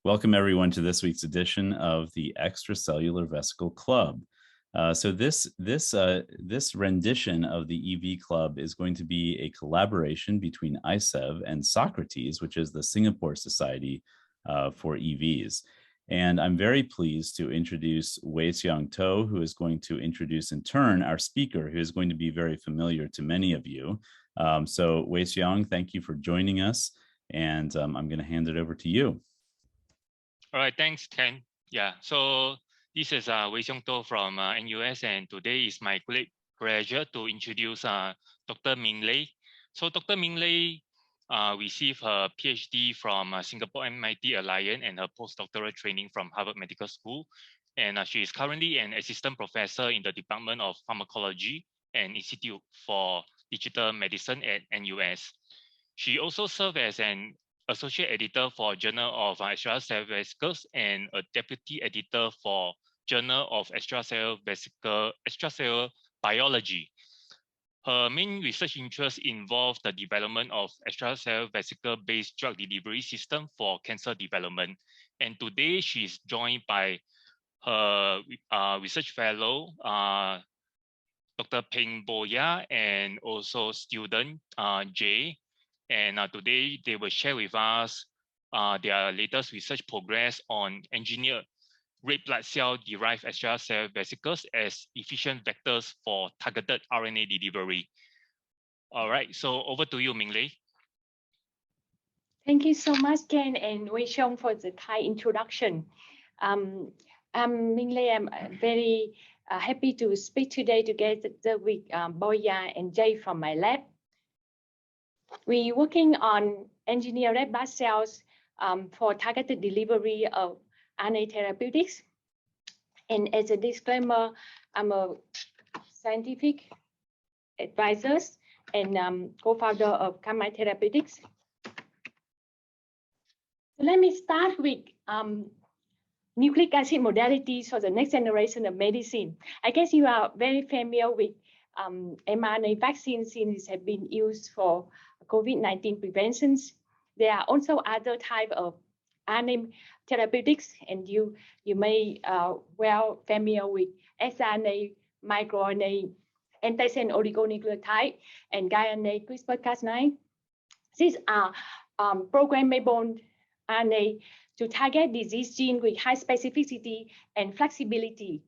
Welcome everyone to this week's edition of the Extracellular Vesicle Club. This rendition of the EVClub is going to be a collaboration between ISEV and SOCRATES, which is the Singapore Society for EVs. And I'm very pleased to introduce Wei Seong Toh, who is going to introduce in turn our speaker, who is going to be very familiar to many of you. So Wei Seong, thank you for joining us. And I'm going to hand it over to you. All right, thanks, Ken. Yeah, so this is Wei Seong Toh from NUS, and today is my great pleasure to introduce Dr. Minh Lei. So Dr. Minh Lei received her PhD from Singapore MIT Alliance and her postdoctoral training from Harvard Medical School. And she is currently an assistant professor in the Department of Pharmacology and Institute for Digital Medicine at NUS. She also served as an associate editor for Journal of Extracellular Vesicles and a deputy editor for Journal of Extracellular Biology. Her main research interests involve the development of extracellular vesicle-based drug delivery system for cancer development. And today she is joined by her research fellow, Dr. Peng Boya, and also student Jay. And today they will share with us their latest research progress on engineered red blood cell derived extracellular vesicles as efficient vectors for targeted RNA delivery. All right, so over to you, Minh Lei. Thank you so much, Ken and Wei Seong, for the kind introduction. I'm Minh Lei. I'm very happy to speak today together with Boya and Jay from my lab. We're working on engineered red blood cells for targeted delivery of RNA therapeutics. And as a disclaimer, I'm a scientific advisor and co-founder of Kamai Therapeutics. So let me start with nucleic acid modalities for the next generation of medicine. I guess you are very familiar with mRNA vaccines since have been used for COVID-19 preventions. There are also other types of RNA therapeutics, and you may well familiar with sRNA, microRNA, antisense oligonucleotide, and guiRNA, CRISPR-Cas9. These are programmable RNA to target disease genes with high specificity and flexibility.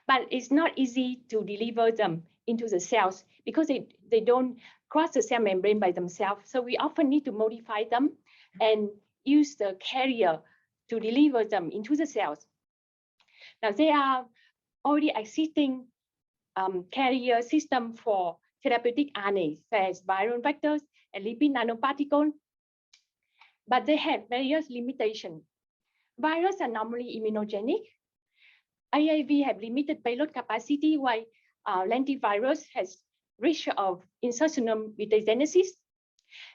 But it's not easy to deliver them into the cells because they don't cross the cell membrane by themselves. So we often need to modify them and use the carrier to deliver them into the cells. Now, there are already existing carrier system for therapeutic RNA, such as viral vectors and lipid nanoparticles, but they have various limitations. Viruses are normally immunogenic. AAV have limited payload capacity, while lentivirus has risk of insertional mutagenesis.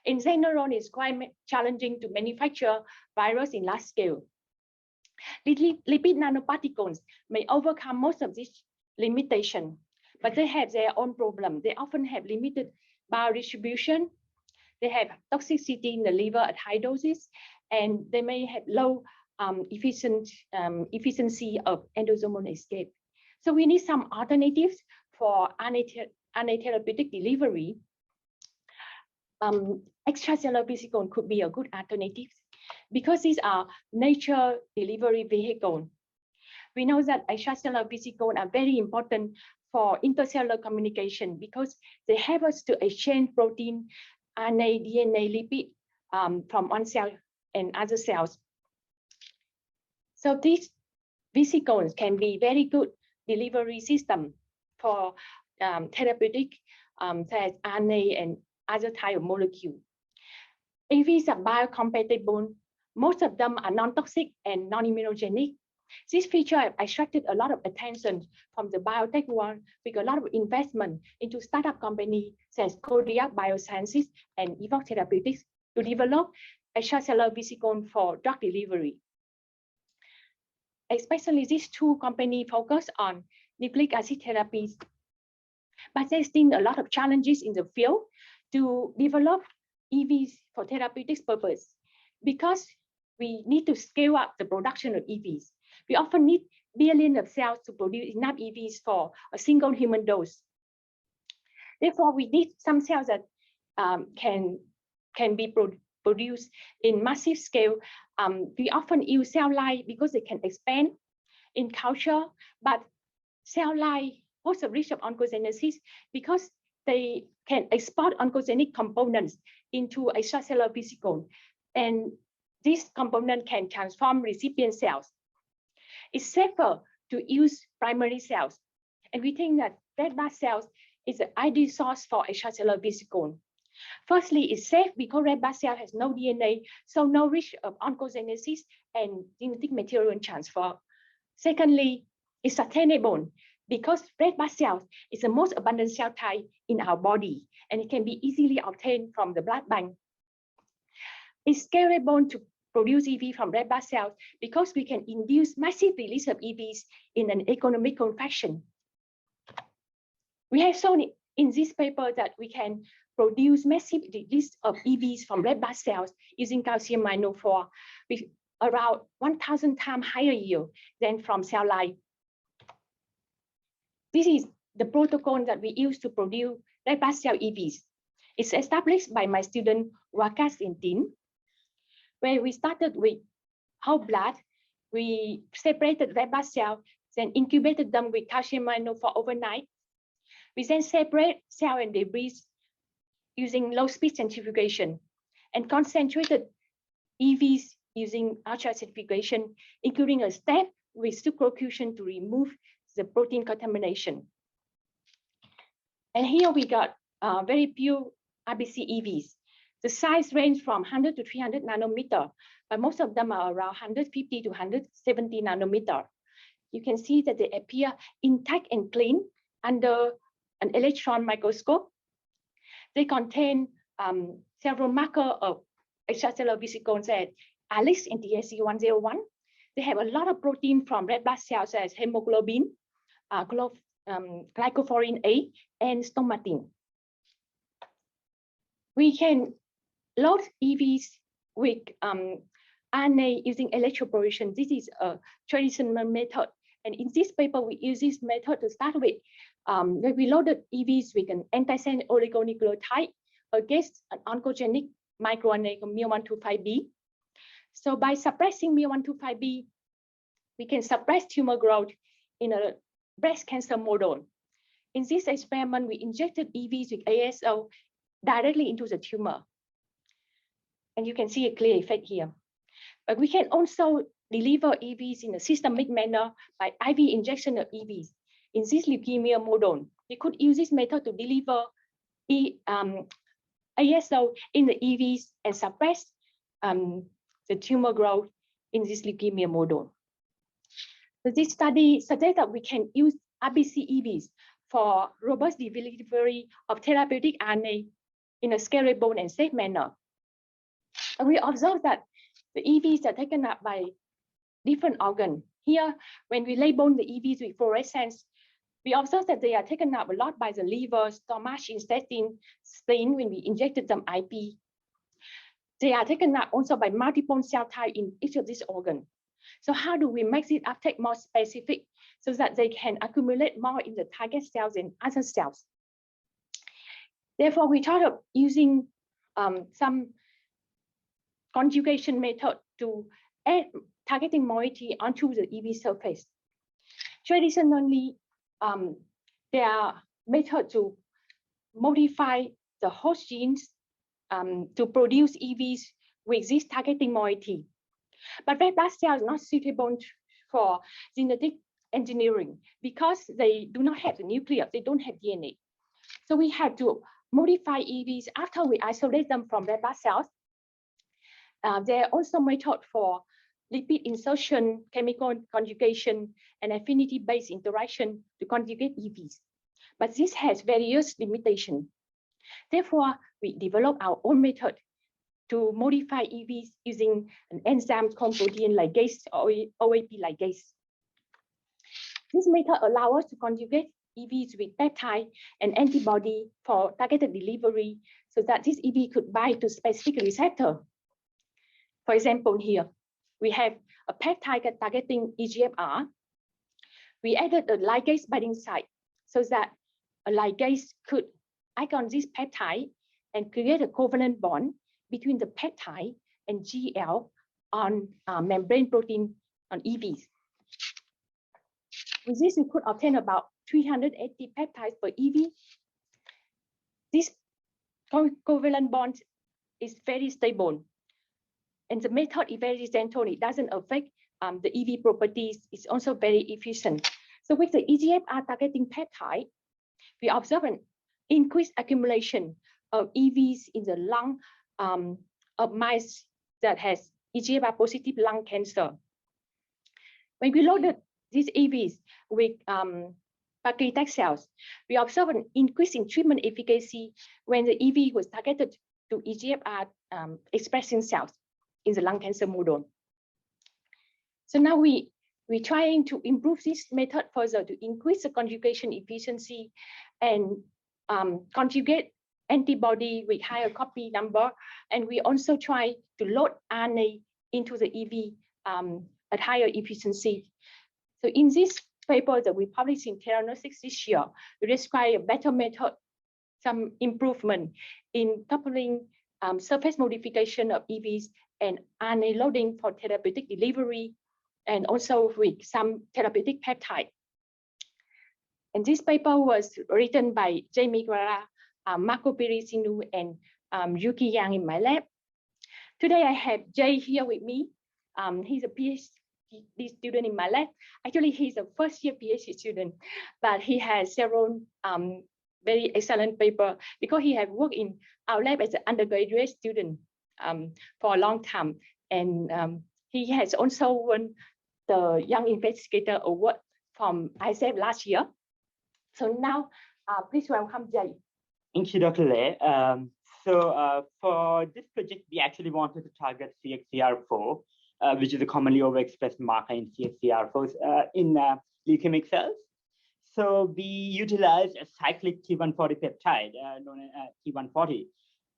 In general, it's quite challenging to manufacture virus in large scale. Lipid nanoparticles may overcome most of these limitations, but they have their own problem. They often have limited biodistribution. They have toxicity in the liver at high doses, and they may have low efficiency of endosomal escape. So we need some alternatives for RNA therapeutic delivery. Extracellular vesicles could be a good alternative because these are nature delivery vehicles. We know that extracellular vesicles are very important for intercellular communication because they help us to exchange protein, RNA, DNA, lipid from one cell and other cells. So these vesicles can be very good delivery system for therapeutic such as RNA and other type of molecule. AVs are biocompatible. Most of them are non-toxic and non-immunogenic. This feature have attracted a lot of attention from the biotech world with a lot of investment into startup companies such as Kodiak Biosciences and Evoke Therapeutics to develop extracellular vesicles for drug delivery. Especially these two companies focus on nucleic acid therapies. But there's still a lot of challenges in the field to develop EVs for therapeutics purpose because we need to scale up the production of EVs. We often need billions of cells to produce enough EVs for a single human dose. Therefore, we need some cells that can be produced in massive scale. We often use cell line because they can expand in culture, but cell line pose a risk of oncogenesis because they can export oncogenic components into extracellular vesicle, and this component can transform recipient cells. It's safer to use primary cells, and we think that red blood cells is the ideal source for extracellular vesicle. Firstly, it's safe because red blood cell has no DNA, so no risk of oncogenesis and genetic material transfer. Secondly, it's sustainable because red blood cells is the most abundant cell type in our body, and it can be easily obtained from the blood bank. It's scalable to produce EV from red blood cells because we can induce massive release of EVs in an economical fashion. We have shown in this paper that we can produce massive release of EVs from red blood cells using calcium ionophore with around 1,000 times higher yield than from cell line. This is the protocol that we use to produce red blood cell EVs. It's established by my student Wakas in Tin, where we started with whole blood. We separated red blood cells, then incubated them with calcium ionophore overnight. We then separate cell and debris using low-speed centrifugation and concentrated EVs using ultra-centrifugation, including a step with sucrofusion to remove the protein contamination. And here we got very pure RBC EVs. The size range from 100 to 300 nanometer, but most of them are around 150 to 170 nanometer. You can see that they appear intact and clean under an electron microscope. They contain several markers of extracellular vesicles at ALIX and TSC101. They have a lot of protein from red blood cells as hemoglobin, glycophorin A, and stromatin. We can load EVs with RNA using electroporation. This is a traditional method. And in this paper, we use this method to start with. Where we loaded EVs with an antisense oligonucleotide against an oncogenic microRNA of MIR125B. So by suppressing MIR125B, we can suppress tumor growth in a breast cancer model. In this experiment, we injected EVs with ASO directly into the tumor. And you can see a clear effect here. But we can also deliver EVs in a systemic manner by IV injection of EVs. In this leukemia model, we could use this method to deliver ASO in the EVs and suppress the tumor growth in this leukemia model. So this study suggests that we can use RBC EVs for robust delivery of therapeutic RNA in a scalable and safe manner. And we observed that the EVs are taken up by different organs. Here, when we label the EVs with fluorescence, we observed that they are taken up a lot by the liver, stomach, intestine, spleen when we injected them IP. They are taken up also by multiple cell types in each of these organs. So how do we make this uptake more specific so that they can accumulate more in the target cells and other cells? Therefore, we thought of using some conjugation method to add targeting moiety onto the EV surface. Traditionally, there are methods to modify the host genes to produce EVs with this targeting moiety. But red blood cells are not suitable for genetic engineering because they do not have the nucleus, they don't have DNA. So we have to modify EVs after we isolate them from red blood cells. There are also methods for lipid insertion, chemical conjugation, and affinity-based interaction to conjugate EVs. But this has various limitations. Therefore, we developed our own method to modify EVs using an enzyme called protein ligase or OAP ligase. This method allows us to conjugate EVs with peptide and antibody for targeted delivery so that this EV could bind to specific receptor. For example, here, we have a peptide targeting EGFR. We added a ligase binding site so that a ligase could act on this peptide and create a covalent bond between the peptide and GL on membrane protein on EVs. With this, we could obtain about 380 peptides per EV. This covalent bond is very stable. And the method is very gentle. It doesn't affect the EV properties. It's also very efficient. So with the EGFR targeting peptide, we observe an increased accumulation of EVs in the lung of mice that has EGFR positive lung cancer. When we loaded these EVs with pancreatic cells, we observe an increase in treatment efficacy when the EV was targeted to EGFR expressing cells in the lung cancer model. So now we're trying to improve this method further to increase the conjugation efficiency and conjugate antibody with higher copy number. And we also try to load RNA into the EV at higher efficiency. So in this paper that we published in Theranostics this year, we describe a better method, some improvement in coupling surface modification of EVs and RNA loading for therapeutic delivery, and also with some therapeutic peptide. And this paper was written by Jayasingh Migara, Marco Pirisinu, and Yuki Yang in my lab. Today I have Jay here with me. He's a PhD student in my lab. Actually, he's a first-year PhD student, but he has several very excellent papers because he has worked in our lab as an undergraduate student for a long time. And he has also won the Young Investigator Award from ISEV last year. So now, please welcome Jay. Thank you, Dr. Le. For this project, we actually wanted to target CXCR4, which is a commonly overexpressed marker in CXCR4 in leukemic cells. So we utilized a cyclic T140 peptide known as T140.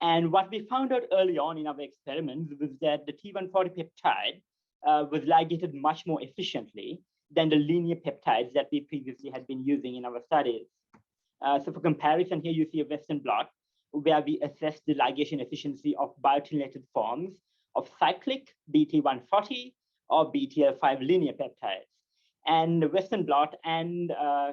And what we found out early on in our experiments was that the T140 peptide was ligated much more efficiently than the linear peptides that we previously had been using in our studies. So for comparison, here you see a Western blot where we assess the ligation efficiency of biotinylated forms of cyclic BT140 or BTL5 linear peptides. And the Western blot and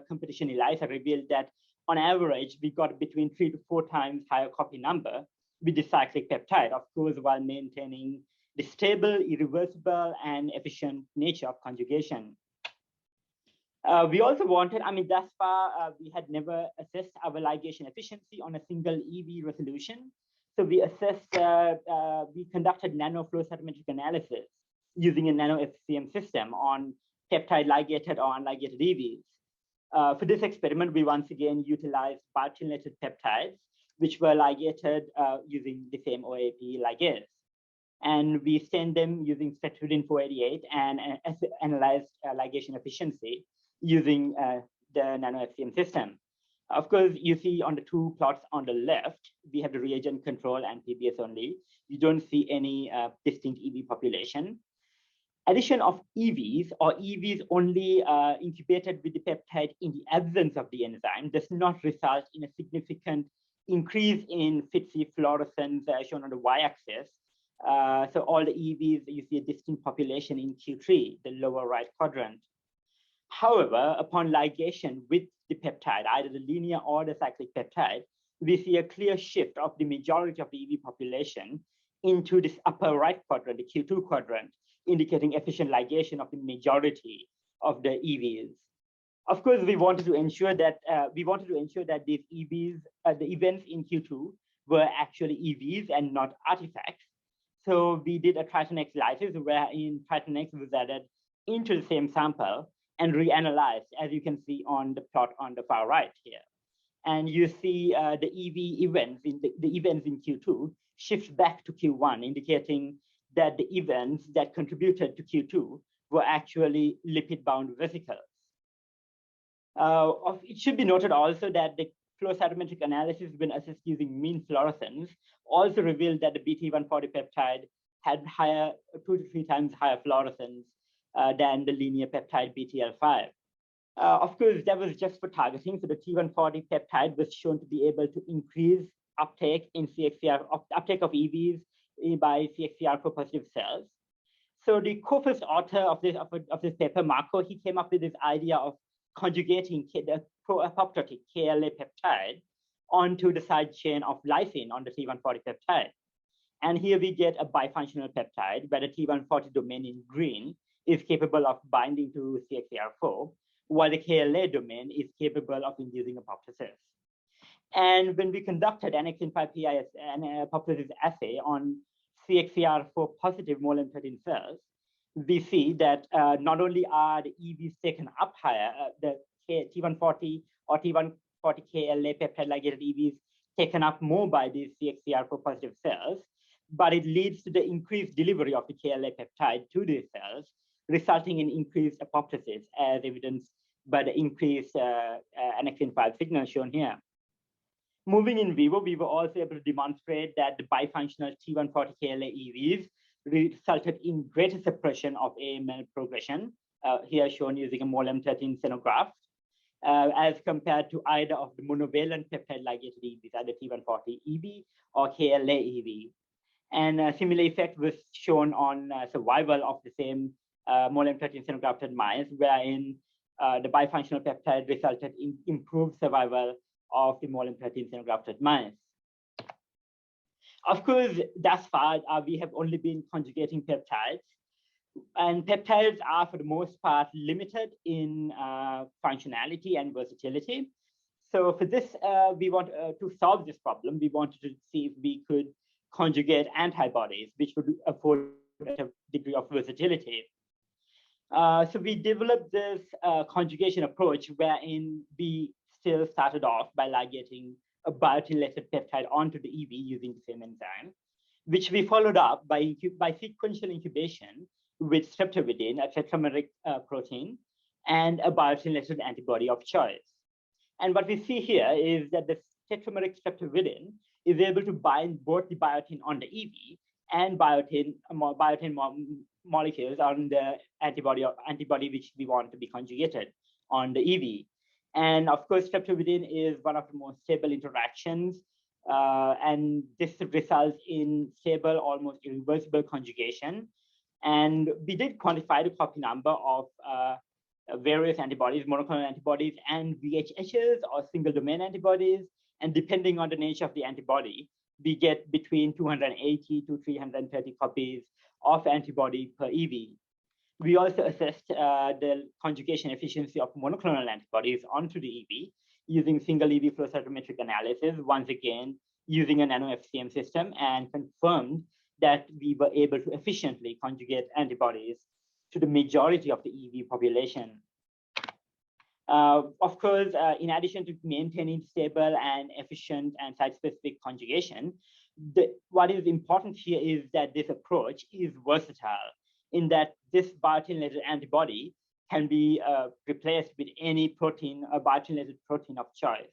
competition ELISA revealed that on average, we got between 3 to 4 times higher copy number with the cyclic peptide, of course, while maintaining the stable, irreversible, and efficient nature of conjugation. We also wanted, thus far, we had never assessed our ligation efficiency on a single EV resolution. So we conducted nanoflow cytometric analysis using a nano FCM system on peptide ligated or unligated EVs. For this experiment, we once again utilized biotinylated peptides, which were ligated using the same OAP ligase. And we stained them using spectridine 488 and analyzed ligation efficiency using the nano FCM system. Of course, you see on the 2 plots on the left, we have the reagent control and PBS only. You don't see any distinct EV population. Addition of EVs or EVs only incubated with the peptide in the absence of the enzyme does not result in a significant increase in FITC fluorescence shown on the y-axis. So all the EVs, you see a distinct population in Q3, the lower right quadrant. However, upon ligation with the peptide, either the linear or the cyclic peptide, we see a clear shift of the majority of the EV population into this upper right quadrant, the Q2 quadrant, indicating efficient ligation of the majority of the EVs. Of course, we wanted to ensure that these EVs, the events in Q2, were actually EVs and not artifacts. So we did a Triton-X lysis wherein Triton-X was added into the same sample and reanalyzed, as you can see on the plot on the far right here. And you see the EV events in the events in Q2 shift back to Q1, indicating that the events that contributed to Q2 were actually lipid-bound vesicles. It should be noted also that the flow cytometric analysis, when assessed using mean fluorescence, also revealed that the BT140 peptide had 2 to 3 times higher fluorescence than the linear peptide BTL5. Of course, that was just for targeting. So the T140 peptide was shown to be able to increase uptake in uptake of EVs by CXCR4 positive cells. So the co-first author of this paper, Marco, he came up with this idea of conjugating the pro-apoptotic KLA peptide onto the side chain of lysine on the T140 peptide. And here we get a bifunctional peptide where the T140 domain in green is capable of binding to CXCR4, while the KLA domain is capable of inducing apoptosis. And when we conducted an NXN5PI apoptosis assay on CXCR4 positive MOLM13 cells, we see that not only are the EVs taken up higher, the T140 or T140 KLA peptide ligated EVs taken up more by these CXCR4 positive cells, but it leads to the increased delivery of the KLA peptide to these cells, resulting in increased apoptosis, as evidenced by the increased NXN5 signal shown here. Moving in vivo, we were also able to demonstrate that the bifunctional T140 KLA EVs resulted in greater suppression of AML progression, here shown using a MOLM13 xenograft, as compared to either of the monovalent peptide ligated EVs, either T140 EV or KLA EV. And a similar effect was shown on survival of the same MOLM13 xenografted mice, wherein the bifunctional peptide resulted in improved survival of the MOLM13 xenografted mice. Of course, thus far, we have only been conjugating peptides, and peptides are, for the most part, limited in functionality and versatility. So for this, we want to solve this problem. We wanted to see if we could conjugate antibodies, which would afford a degree of versatility. So we developed this conjugation approach wherein we still started off by ligating a biotin-related peptide onto the EV using the same enzyme, which we followed up by sequential incubation with streptavidin, a tetrameric protein, and a biotin-related antibody of choice. And what we see here is that the tetrameric streptavidin is able to bind both the biotin on the EV and biotin molecules on the antibody which we want to be conjugated on the EV. And of course, streptavidin is one of the most stable interactions, and this results in stable, almost irreversible conjugation. And we did quantify the copy number of various antibodies, monoclonal antibodies, and VHHs or single domain antibodies. And depending on the nature of the antibody, we get between 280 to 330 copies of antibody per EV. We also assessed the conjugation efficiency of monoclonal antibodies onto the EV using single EV flow cytometric analysis, once again, using a nano-FCM system, and confirmed that we were able to efficiently conjugate antibodies to the majority of the EV population. Of course, in addition to maintaining stable and efficient and site-specific conjugation, what is important here is that this approach is versatile, in that this biotin-related antibody can be replaced with any protein, a biotin-related protein of choice.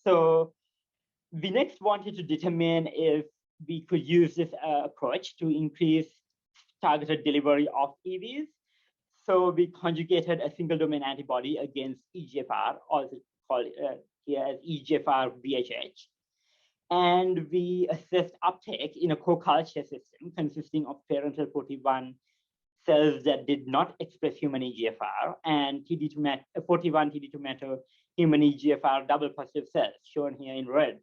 So we next wanted to determine if we could use this approach to increase targeted delivery of EVs. So we conjugated a single domain antibody against EGFR, also called here as EGFR VHH. And we assessed uptake in a co-culture system consisting of parental 41 cells that did not express human EGFR and 41 TD tomato human EGFR double positive cells, shown here in red.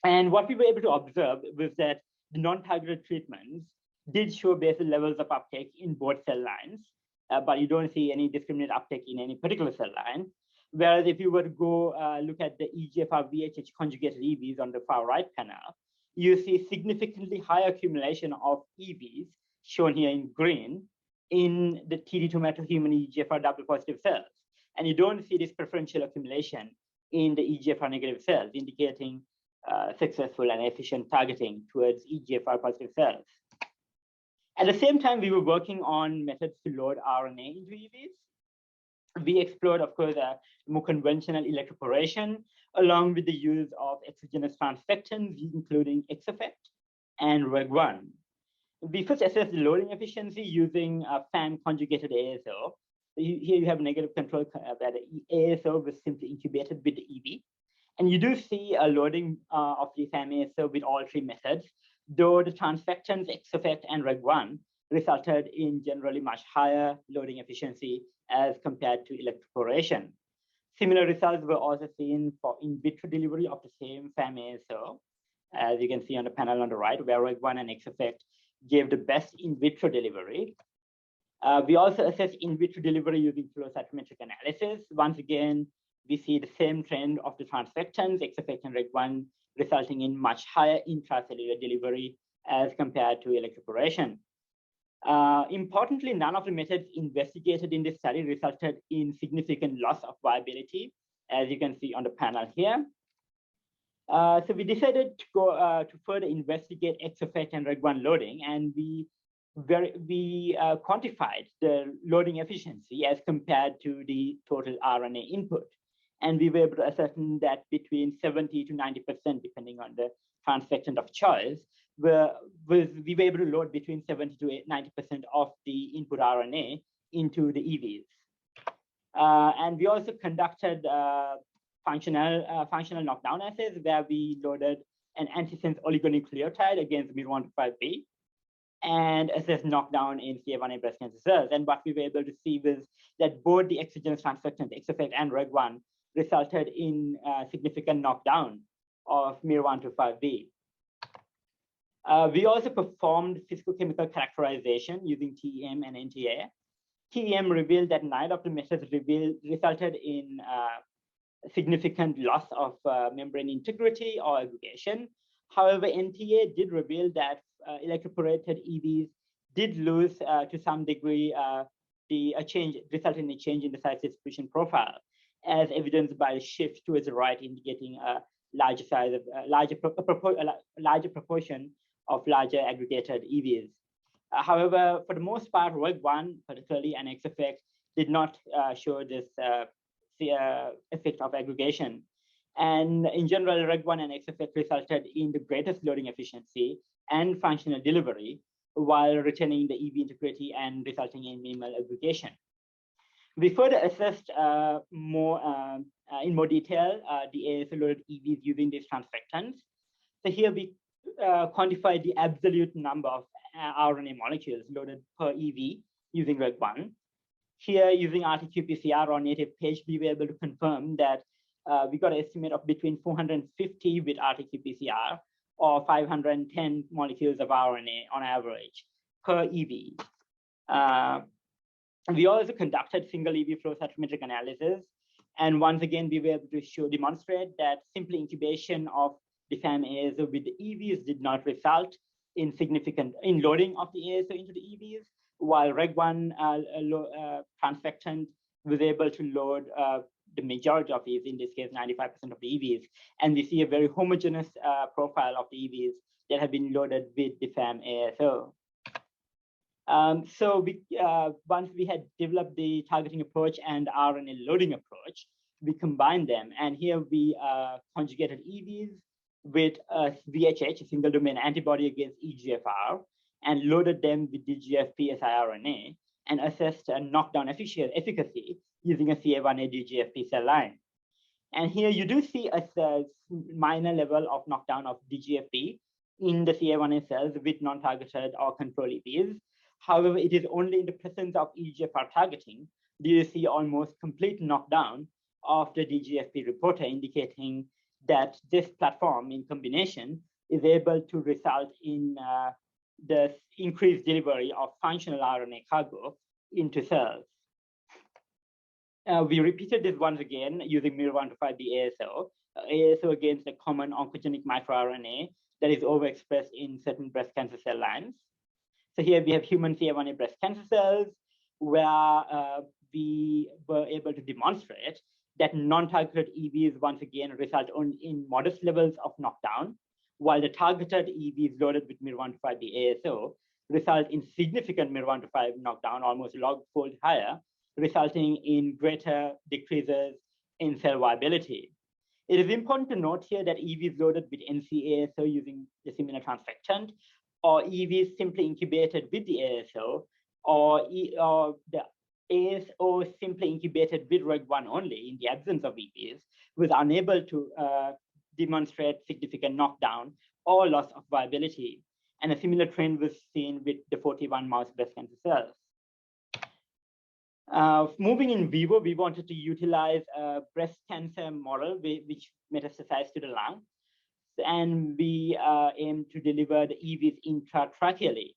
And what we were able to observe was that the non-targeted treatments did show basal levels of uptake in both cell lines, but you don't see any discriminate uptake in any particular cell line. Whereas if you were to go look at the EGFR VHH conjugated EVs on the far right panel, you see significantly higher accumulation of EVs, shown here in green, in the TD tomato human EGFR double positive cells. And you don't see this preferential accumulation in the EGFR negative cells, indicating successful and efficient targeting towards EGFR positive cells. At the same time, we were working on methods to load RNA into EVs. We explored, of course, more conventional electroporation, along with the use of exogenous transfectants, including Exofect. and REG1. We first assess the loading efficiency using FAM conjugated ASO. Here you have negative control that the ASO was simply incubated with the EV. And you do see a loading of the FAM ASO with all three methods, though the transfectants, X-effect, and REG1 resulted in generally much higher loading efficiency as compared to electroporation. Similar results were also seen for in vitro delivery of the same FAM ASO, as you can see on the panel on the right, where REG1 and X-effect gave the best in vitro delivery. We also assessed in vitro delivery using flow cytometric analysis. Once again, we see the same trend of the transfectants, X-effect and REG1, resulting in much higher intracellular delivery as compared to electroporation. Importantly, none of the methods investigated in this study resulted in significant loss of viability, as you can see on the panel here. So we decided to go to further investigate X-effect and REG1 loading, and we quantified the loading efficiency as compared to the total RNA input. And we were able to ascertain that between 70 to 90%, depending on the transfectant of choice, we were able to load between 70 to 90% of the input RNA into the EVs. And we also conducted functional knockdown assays where we loaded an antisense oligonucleotide against miR-125B and assessed knockdown in CA1A breast cancer cells. And what we were able to see was that both the exogenous transfectants, X-effect and REG1, resulted in significant knockdown of miR-125B. We also performed physicochemical characterization using TEM and NTA. TEM revealed that neither of the methods resulted in significant loss of membrane integrity or aggregation. However, NTA did reveal that electroporated EVs did lose to some degree resulting in a change in the size distribution profile, as evidenced by the shift towards the right, indicating a larger size of larger proportion of larger aggregated EVs. However, for the most part, REG1 particularly and X-effect did not show this effect of aggregation. And in general, REG1 and X-effect resulted in the greatest loading efficiency and functional delivery while retaining the EV integrity and resulting in minimal aggregation. We further assessed in more detail the ASO-loaded EVs using these transfectants. So here we quantified the absolute number of RNA molecules loaded per EV using REG1. Here, using RT-qPCR on native page, we were able to confirm that we got an estimate of between 450 with RT-qPCR or 510 molecules of RNA on average per EV. We also conducted single EV flow cytometric analysis. And once again, we were able to demonstrate that simple incubation of the FAM ASO with the EVs did not result in significant loading of the ASO into the EVs, while REG1 transfectant was able to load the majority of these, in this case, 95% of the EVs. And we see a very homogeneous profile of the EVs that have been loaded with the FAM ASO. So once we had developed the targeting approach and RNA loading approach, we combined them. And here we conjugated EVs with a VHH, a single domain antibody against EGFR, and loaded them with DGFP siRNA and assessed a knockdown efficacy using a CA1A DGFP cell line. And here you do see a minor level of knockdown of DGFP in the CA1A cells with non-targeted or control EVs. However, it is only in the presence of EGFR targeting do you see almost complete knockdown of the DGFP reporter, indicating that this platform in combination is able to result in the increased delivery of functional RNA cargo into cells. We repeated this once again using miR-125B ASO against a common oncogenic microRNA that is overexpressed in certain breast cancer cell lines. So here we have human CA1A breast cancer cells where we were able to demonstrate that non-targeted EVs once again result in modest levels of knockdown, while the targeted EVs loaded with miR-125B ASO result in significant miR-125 knockdown, almost log-fold higher, resulting in greater decreases in cell viability. It is important to note here that EVs loaded with NC-ASO using the similar transfectant, or EVs simply incubated with the ASO, or the ASO simply incubated with REG1 only in the absence of EVs, was unable to demonstrate significant knockdown or loss of viability. And a similar trend was seen with the 41 mouse breast cancer cells. Moving in vivo, we wanted to utilize a breast cancer model which metastasized to the lung. And we aim to deliver the EVs intratracheally.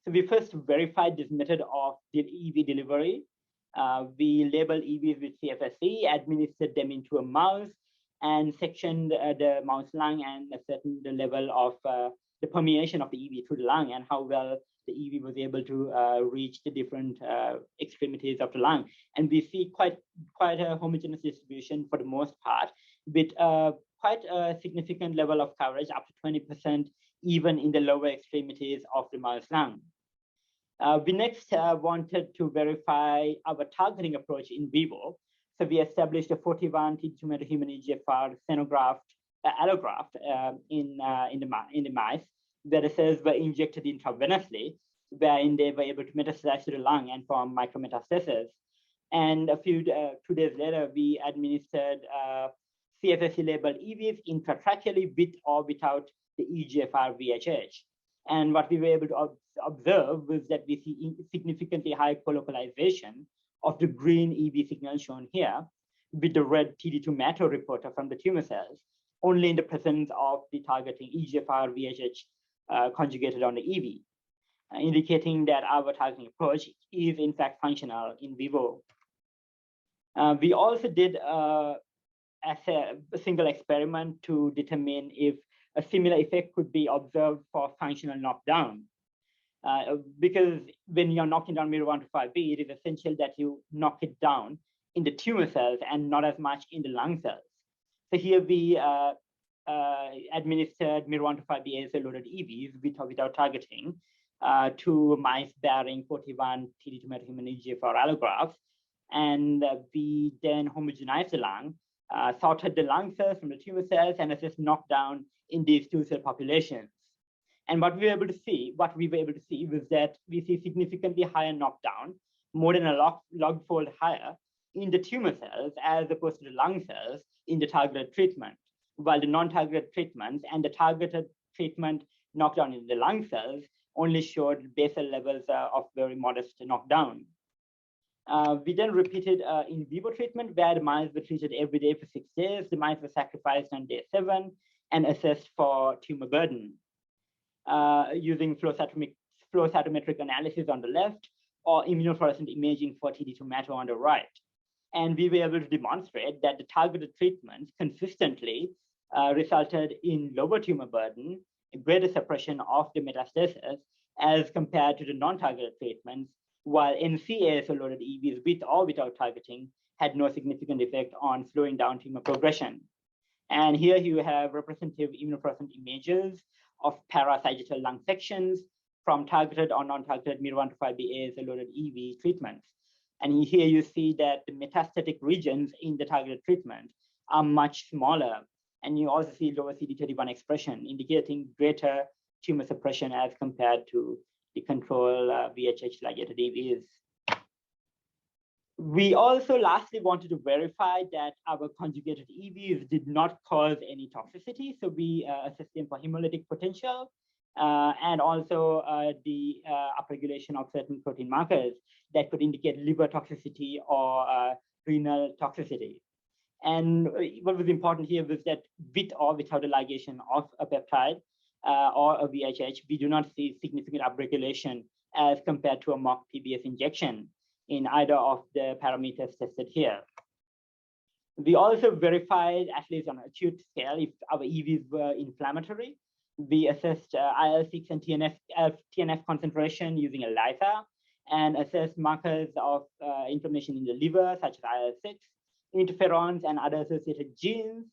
So we first verified this method of the EV delivery. We labeled EVs with CFSE, administered them into a mouse, and sectioned the mouse lung and ascertained the level of the permeation of the EV through the lung and how well the EV was able to reach the different extremities of the lung. And we see quite a homogeneous distribution for the most part, with quite a significant level of coverage, up to 20%, even in the lower extremities of the mouse lung. We next wanted to verify our targeting approach in vivo. So we established a 41 T2 human EGFR xenograft allograft in the mice, where the cells were injected intravenously, wherein they were able to metastasize to the lung and form micrometastases. And a few 2 days later, we administered CFSE-labeled EVs intratracheally with or without the EGFR VHH. And what we were able to observe was that we see significantly high colocalization of the green EV signal shown here with the red TD2 matter reporter from the tumor cells, only in the presence of the targeting EGFR VHH conjugated on the EV, indicating that our targeting approach is in fact functional in vivo. We also did a single experiment to determine if a similar effect could be observed for functional knockdown. Because when you're knocking down miR-125B, it is essential that you knock it down in the tumor cells and not as much in the lung cells. So here we administered miR-125B ASO-loaded EVs with or without targeting to mice bearing 41 TD2 metahuman EGFR allografts. And we then homogenized the lung, sorted the lung cells from the tumor cells, and assessed knockdown in these 2 cell populations. And what we were able to see was that we see significantly higher knockdown, more than a log-fold higher, in the tumor cells as opposed to the lung cells in the targeted treatment, while the non-targeted treatments and the targeted treatment knockdown in the lung cells only showed basal levels of very modest knockdown. We then repeated in vivo treatment, where the mice were treated every day for 6 days. The mice were sacrificed on day 7 and assessed for tumor burden using flow cytometric analysis on the left or immunofluorescent imaging for TD2 matter on the right. And we were able to demonstrate that the targeted treatments consistently resulted in lower tumor burden, greater suppression of the metastasis as compared to the non-targeted treatments, while NC-ASO-loaded EVs with or without targeting had no significant effect on slowing down tumor progression. And here you have representative immunofluorescent images of parasagittal lung sections from targeted or non-targeted miR-125B ASO-loaded EV treatments. And here you see that the metastatic regions in the targeted treatment are much smaller. And you also see lower CD31 expression, indicating greater tumor suppression as compared to the control VHH ligated EVs. We also lastly wanted to verify that our conjugated EVs did not cause any toxicity. So we assessed them for hemolytic potential and also the upregulation of certain protein markers that could indicate liver toxicity or renal toxicity. And what was important here was that with or without the ligation of a peptide or a VHH, we do not see significant upregulation as compared to a mock PBS injection in either of the parameters tested here. We also verified, at least on an acute scale, if our EVs were inflammatory. We assessed IL-6 and TNF concentration using ELISA and assessed markers of inflammation in the liver, such as IL-6, interferons, and other associated genes.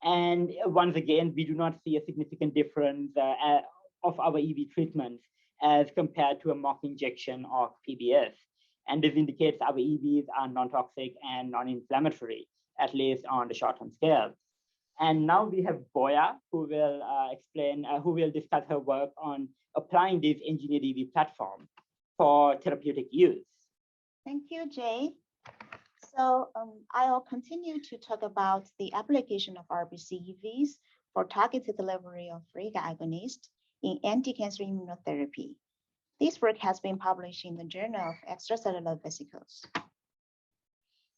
And once again, we do not see a significant difference of our EV treatments as compared to a mock injection of PBS. And this indicates our EVs are non-toxic and non-inflammatory, at least on the short-term scale. And now we have Boya, who will discuss her work on applying this engineered EV platform for therapeutic use. Thank you, Jay. So I'll continue to talk about the application of RBC-EVs for targeted delivery of REGA agonist in anti-cancer immunotherapy. This work has been published in the Journal of Extracellular Vesicles.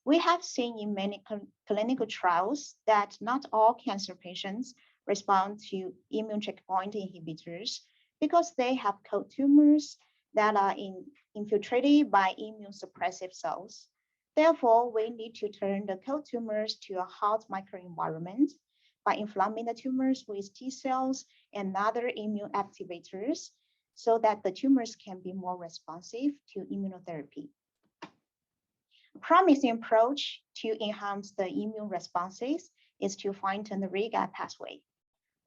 We have seen in many clinical trials that not all cancer patients respond to immune checkpoint inhibitors because they have cold tumors that are infiltrated by immune suppressive cells. Therefore, we need to turn the cold tumors to a hot microenvironment by inflaming the tumors with T cells and other immune activators so that the tumors can be more responsive to immunotherapy. A promising approach to enhance the immune responses is to fine-tune the REGA pathway.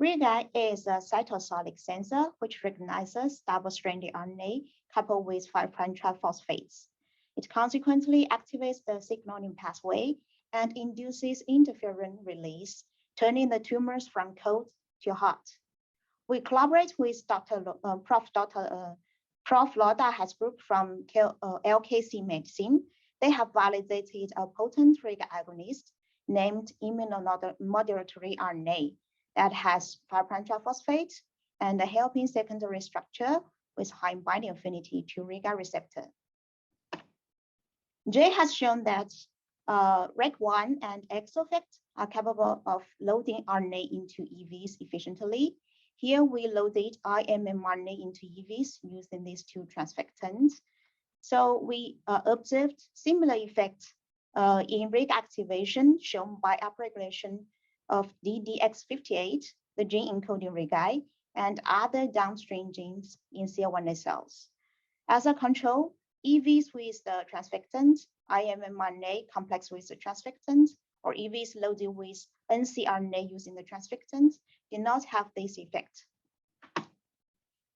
REGA is a cytosolic sensor which recognizes double-stranded RNA coupled with 5' triphosphates. It consequently activates the signaling pathway and induces interferon release, turning the tumors from cold to hot. We collaborate with Prof. Loda Hasbrook from LKC Medicine. They have validated a potent REGA agonist named immunomodulatory RNA that has 5' triphosphate and a helping secondary structure with high binding affinity to REGA receptor. Jay has shown that REG1 and EXOFECT are capable of loading RNA into EVs efficiently. Here we loaded IMMRNA into EVs using these two transfectants. So we observed similar effects in REG activation shown by upregulation of DDX58, the gene encoding REGI, and other downstream genes in CL1A cells. As a control, EVs with the transfectant, IMMRNA complex with the transfectant, or EVs loaded with ncRNA using the transfectant did not have this effect.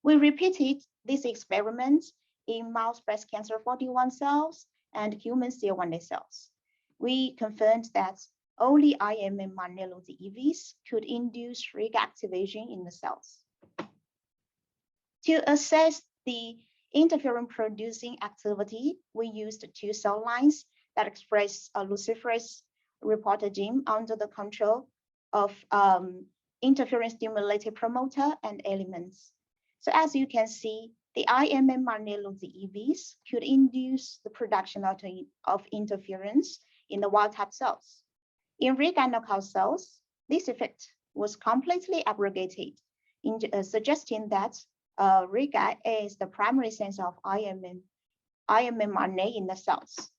We repeated this experiment in mouse breast cancer 41 cells and human CL1A cells. We confirmed that only IMMRNA loaded EVs could induce REGA activation in the cells. To assess the interferon producing activity, we used two cell lines that express a luciferase reporter gene under the control of interferon stimulated promoter and elements. So as you can see, the IMMRNA loaded EVs could induce the production of interferons in the wild type cells. In REGA knockout cells, this effect was completely abrogated, suggesting that REGA is the primary sense of IMMRNA in the cells.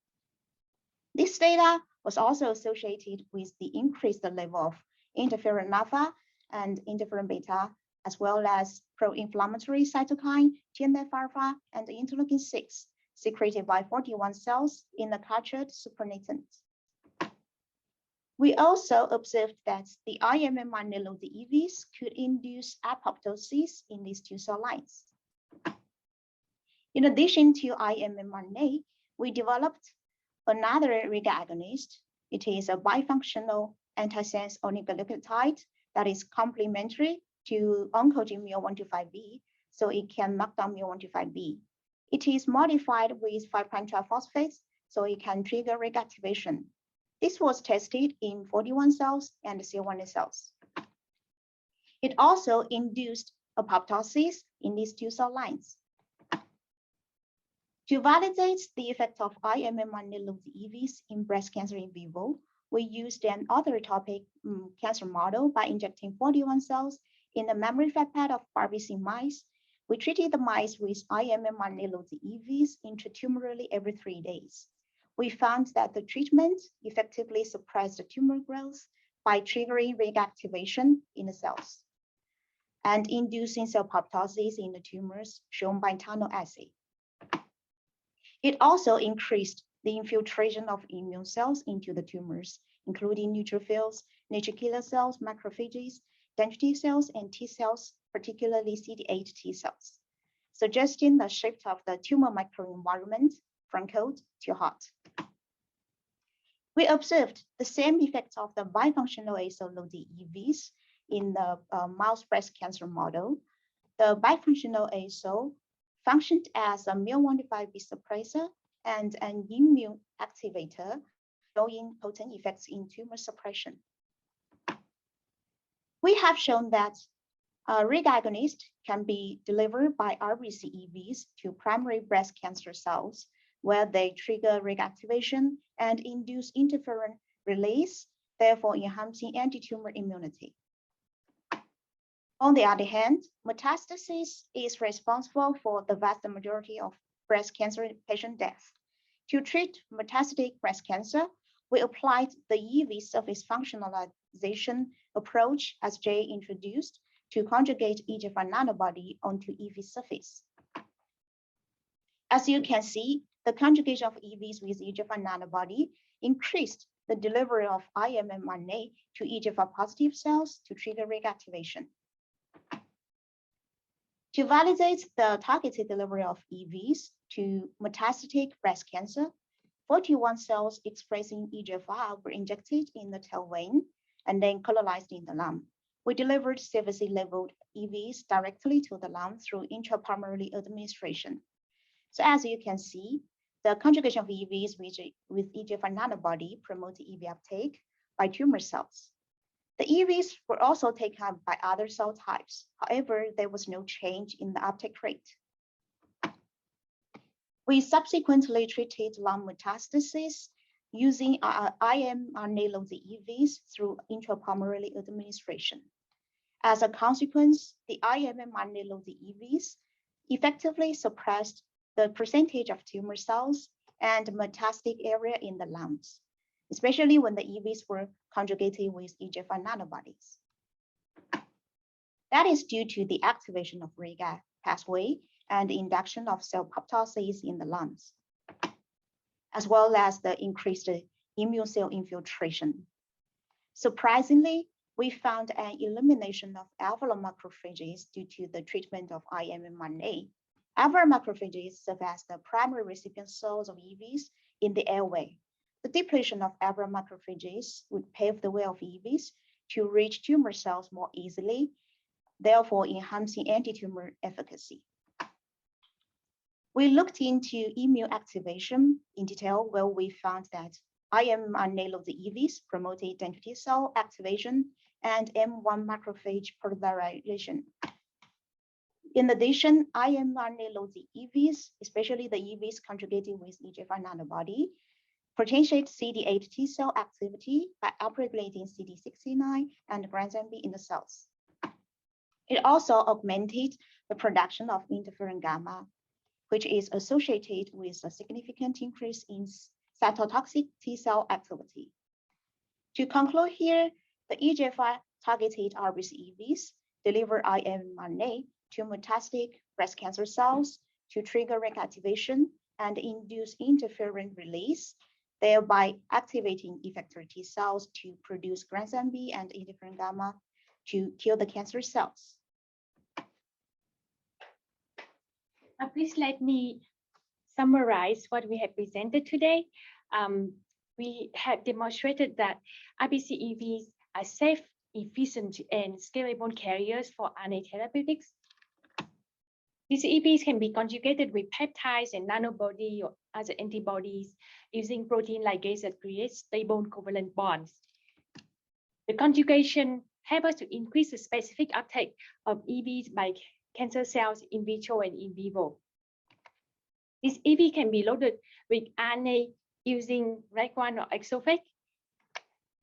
This data was also associated with the increased level of interferon alpha and interferon beta, as well as pro-inflammatory cytokine, TNF-alpha, and interleukin-6 secreted by 41 cells in the cultured supernatant. We also observed that the IMMRNA loaded EVs could induce apoptosis in these two cell lines. In addition to IMMRNA, we developed another REGA agonist. It is a bifunctional antisense oligonucleotide that is complementary to oncogene MYO125B, so it can knock down MYO125B. It is modified with 5' triphosphates, so it can trigger REGA activation. This was tested in 41 cells and CL1A cells. It also induced apoptosis in these two cell lines. To validate the effect of IMMRNA loaded EVs in breast cancer in vivo, we used an autotopic cancer model by injecting 41 cells in the mammary fat pad of RBC mice. We treated the mice with IMMRNA loaded EVs intratumorally every 3 days. We found that the treatment effectively suppressed the tumor growth by triggering REGA activation in the cells and inducing cell apoptosis in the tumors shown by tunnel assay. It also increased the infiltration of immune cells into the tumors, including neutrophils, natural killer cells, macrophages, dendritic cells, and T cells, particularly CD8 T cells, suggesting the shift of the tumor microenvironment from cold to hot. We observed the same effects of the bifunctional ASO-loaded EVs in the mouse breast cancer model. The bifunctional ASO functioned as a MIL155B suppressor and an immune activator, showing potent effects in tumor suppression. We have shown that RIG agonist can be delivered by RBC EVs to primary breast cancer cells, where they trigger RIG activation and induce interferon release, therefore enhancing anti-tumor immunity. On the other hand, metastasis is responsible for the vast majority of breast cancer patient deaths. To treat metastatic breast cancer, we applied the EV surface functionalization approach, as Jay introduced, to conjugate EGFR nanobody onto EV surface. As you can see, the conjugation of EVs with EGFR nanobody increased the delivery of IMM-RNA to EGFR positive cells to trigger RIG activation. To validate the targeted delivery of EVs to metastatic breast cancer, 41 cells expressing EGFR were injected in the tail vein and then colonized in the lung. We delivered CVC labeled EVs directly to the lung through intrapulmonary administration. So as you can see, the conjugation of EVs with EGFR nanobody promoted EV uptake by tumor cells. The EVs were also taken up by other cell types. However, there was no change in the uptake rate. We subsequently treated lung metastasis using IM-RNA-loaded EVs through intrapulmonary administration. As a consequence, the IMM-RNA-loaded EVs effectively suppressed the percentage of tumor cells and metastatic area in the lungs, especially when the EVs were conjugated with EGFR nanobodies. That is due to the activation of RIG pathway and induction of cell apoptosis in the lungs, as well as the increased immune cell infiltration. Surprisingly, we found an elimination of alveolar macrophages due to the treatment of IMM-RNA. Alveolar macrophages serve as the primary recipient cells of EVs in the airway. The depletion of alveolar macrophages would pave the way of EVs to reach tumor cells more easily, therefore enhancing anti-tumor efficacy. We looked into immune activation in detail, where we found that IM-RNA-loaded EVs promoted dendritic cell activation and M1 macrophage proliferation. In addition, IM-RNA-loaded EVs, especially the EVs conjugated with EGFR nanobody, potentiate CD8 T cell activity by upregulating CD69 and granzyme B in the cells. It also augmented the production of interferon gamma, which is associated with a significant increase in cytotoxic T cell activity. To conclude here, the EGFR targeted RBC EVs deliver IM-RNA to metastatic breast cancer cells to trigger RIG activation and induce interferon release, thereby activating effector T cells to produce granzyme B and interferon gamma to kill the cancer cells. Please let me summarize what we have presented today. We have demonstrated that RBC EVs are safe, efficient, and scalable carriers for RNA therapeutics. These EVs can be conjugated with peptides and nanobody or other antibodies using protein ligase that creates stable covalent bonds. The conjugation helps us to increase the specific uptake of EVs by cancer cells in vitro and in vivo. This EV can be loaded with RNA using REG1 or exofec,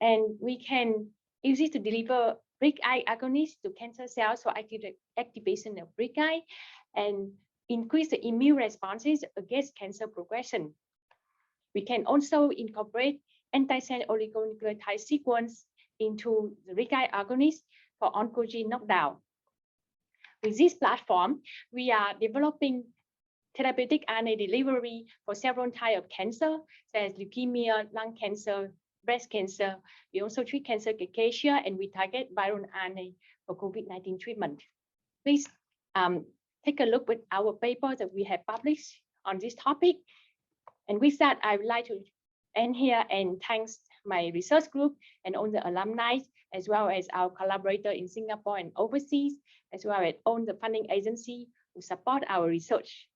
and we can use it to deliver RIG-I agonists to cancer cells for activation of RIG-I and increase the immune responses against cancer progression. We can also incorporate antisense oligonucleotide sequence into the RIG-I agonist for oncogene knockdown. With this platform, we are developing therapeutic RNA delivery for several types of cancer, such as leukemia, lung cancer, breast cancer. We also treat cancer cachexia, and we target viral RNA for COVID-19 treatment. Please take a look at our paper that we have published on this topic. And with that, I would like to end here and thanks my research group and all the alumni, as well as our collaborator in Singapore and overseas, as well as all the funding agency who support our research.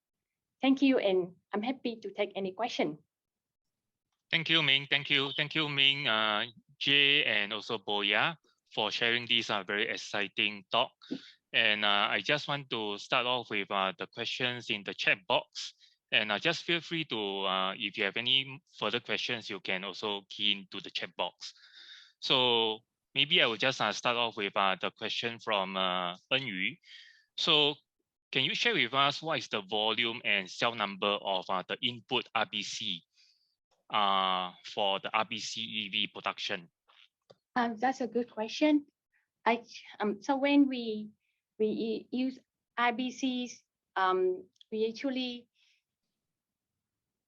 Thank you, and I'm happy to take any question. Thank you, Minh. Thank you, Minh, Jay, and also Boya for sharing this very exciting talk. And I just want to start off with the questions in the chat box. And just feel free to, if you have any further questions, you can also key into the chat box. So maybe I will just start off with the question from En Yu. So can you share with us what is the volume and cell number of the input RBC for the RBC EV production? That's a good question. So when we use RBCs, we actually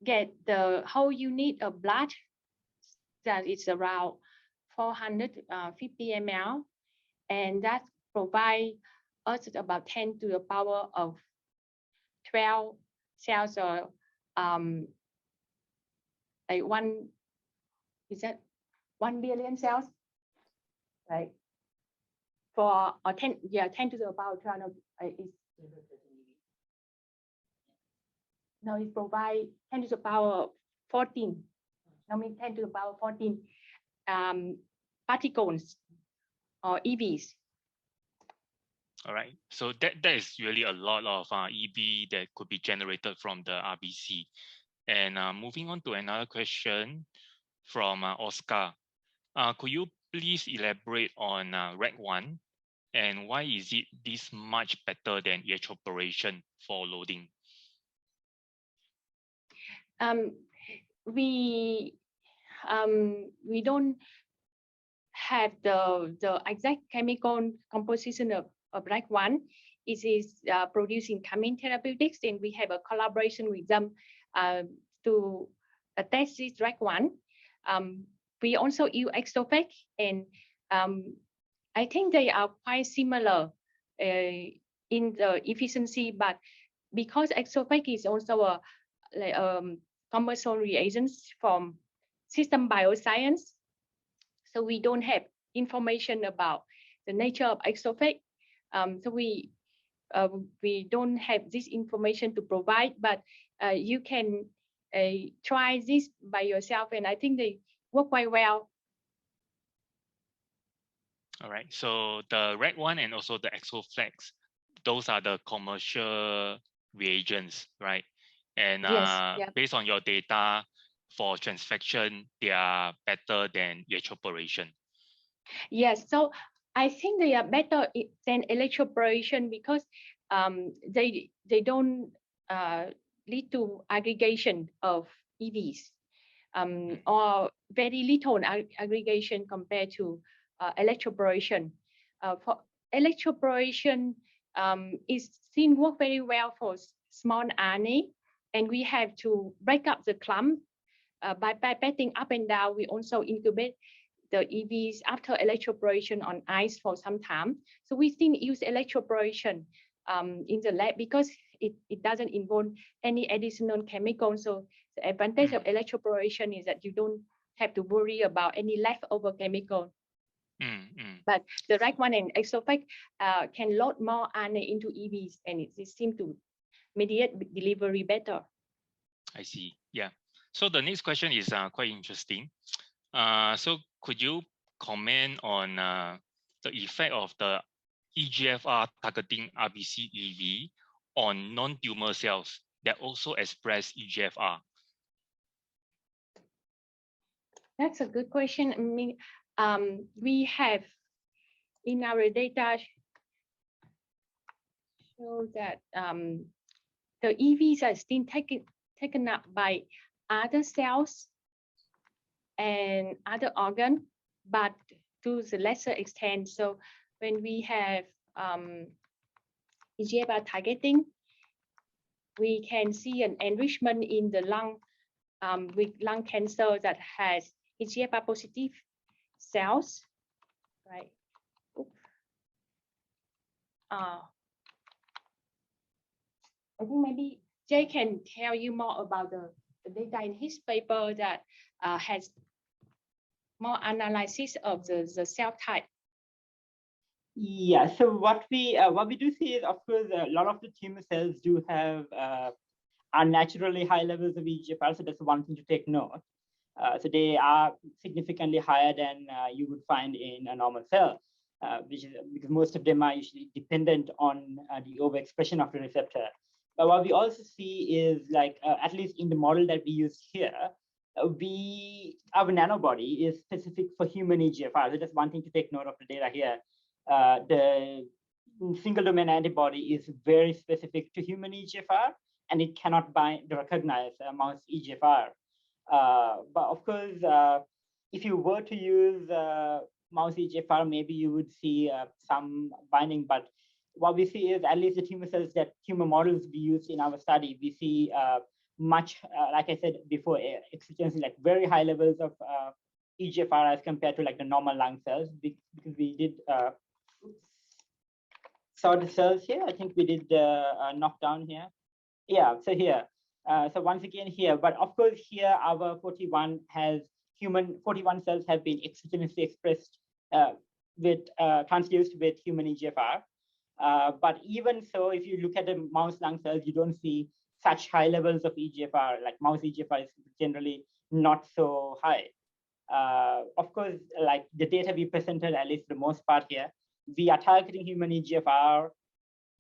get the whole unit of blood that is around 450 ml, and that provide us about 10 to the power of 12 cells, or like 1 billion cells, right? For 10 to the power 12 is no, it provide 10 to the power 14. I mean 10 to the power 14 particles or EVs. All right, so that is really a lot of EV that could be generated from the RBC. And moving on to another question from Oscar. Could you please elaborate on REC1 and why is it this much better than electroporation for loading? We don't have the exact chemical composition of REC1. It is produced in Kamin Therapeutics, and we have a collaboration with them to test this REC1. We also use exofec, and I think they are quite similar in the efficiency, but because exofec is also a commercial reagents from system bioscience, so we don't have information about the nature of exofec. So we don't have this information to provide, but you can try this by yourself, and I think they work quite well. All right, so the REC1 and also the exoflex, those are the commercial reagents, right? And Yes, yeah. Based on your data for transfection, they are better than electroporation. Yes, so I think they are better than electroporation because they don't lead to aggregation of EVs or very little aggregation compared to electroporation. For electroporation, is seen work very well for small RNA, and we have to break up the clump by pipetting up and down. We also incubate the EVs after electroporation on ice for some time. So we still use electroporation in the lab because it doesn't involve any additional chemicals. So the advantage of electroporation is that you don't have to worry about any leftover chemical. But the REC1 and exofec can load more RNA into EVs, and it seems to mediate delivery better. I see. Yeah. So the next question is quite interesting. So could you comment on the effect of the EGFR targeting RBC EV on non-tumor cells that also express EGFR? That's a good question. I mean, we have in our data show that the EVs are still taken up by other cells and other organs, but to the lesser extent. So when we have EGFR targeting, we can see an enrichment in the lung with lung cancer that has EGFR positive cells, right? I think maybe Jay can tell you more about the data in his paper that has more analysis of the cell type. Yeah, so what we do see is, of course, a lot of the tumor cells do have unnaturally high levels of EGFR, so that's one thing to take note. So they are significantly higher than you would find in a normal cell, which is because most of them are usually dependent on the overexpression of the receptor. But what we also see is, like, at least in the model that we use here, our nanobody is specific for human EGFR. So that's one thing to take note of the data here. The single domain antibody is very specific to human EGFR, and it cannot recognize mouse EGFR. But of course, if you were to use mouse EGFR, maybe you would see some binding. But what we see is, at least the tumor models we used in our study, we see much, like I said before, exogenous, like very high levels of EGFR as compared to like the normal lung cells, because we did saw the cells here. I think we did knockdown here. Yeah, so here. So once again here, but of course here our 41 cells have been exogenously expressed transduced with human EGFR. But even so, if you look at the mouse lung cells, you don't see such high levels of EGFR. Like mouse EGFR is generally not so high. Of course, like the data we presented, at least for the most part here, we are targeting human EGFR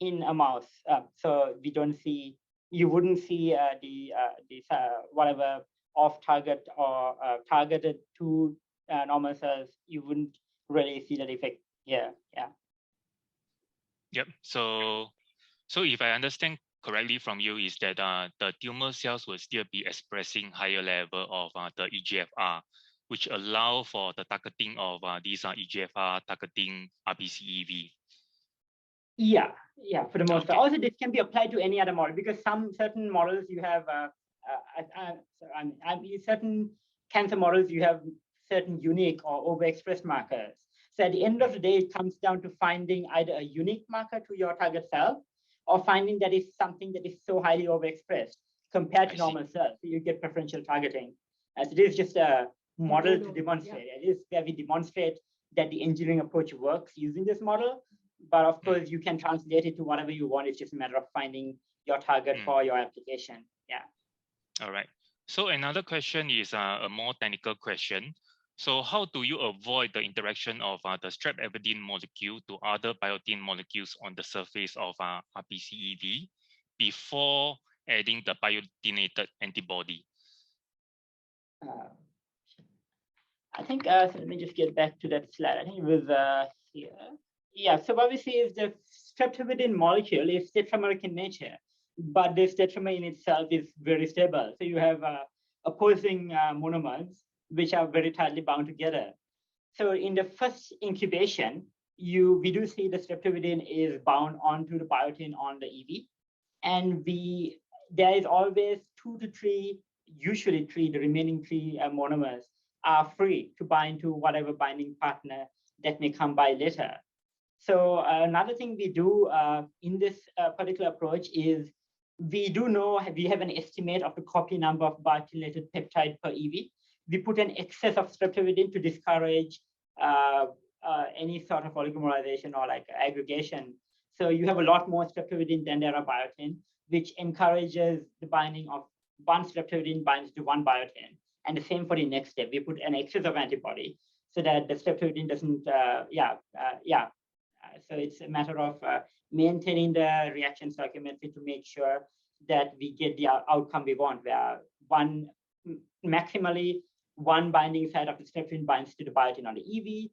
in a mouse. So we don't see, you wouldn't see whatever off target or targeted to normal cells, you wouldn't really see that effect here. Yeah. Yep. So if I understand correctly from you, is that the tumor cells will still be expressing higher level of the EGFR, which allow for the targeting of these EGFR targeting RBCEV. Yeah, for the most part. Also, this can be applied to any other model, because certain models you have certain cancer models you have certain unique or overexpressed markers. So at the end of the day, it comes down to finding either a unique marker to your target cell, or finding that is something that is so highly overexpressed compared to normal cells, so you get preferential targeting. As it is just a model to demonstrate. Yeah. It is where we demonstrate that the engineering approach works using this model. But of course, you can translate it to whatever you want. It's just a matter of finding your target for your application. Yeah. All right. So another question is a more technical question. So how do you avoid the interaction of the strep-avidin molecule to other biotin molecules on the surface of RBCEV before adding the biotinated antibody? I think, so let me just get back to that slide. I think it was here. Yeah, so what we see is the strep-avidin molecule is tetrameric in nature, but this tetramer in itself is very stable. So you have opposing monomers, which are very tightly bound together. So in the first incubation, we do see the strep-avidin is bound onto the biotin on the EV. And there is always 2 to 3, usually 3, the remaining 3 monomers are free to bind to whatever binding partner that may come by later. So another thing we do in this particular approach is we have an estimate of the copy number of biotinylated peptide per EV. We put an excess of strep-avidin to discourage any sort of oligomerization or like aggregation. So you have a lot more strep-avidin than there are biotin, which encourages the binding of one strep-avidin binds to one biotin. And the same for the next step. We put an excess of antibody so that the strep-avidin doesn't, so it's a matter of maintaining the reaction stoichiometry to make sure that we get the outcome we want, where maximally one binding side of the strep-avidin binds to the biotin on the EV,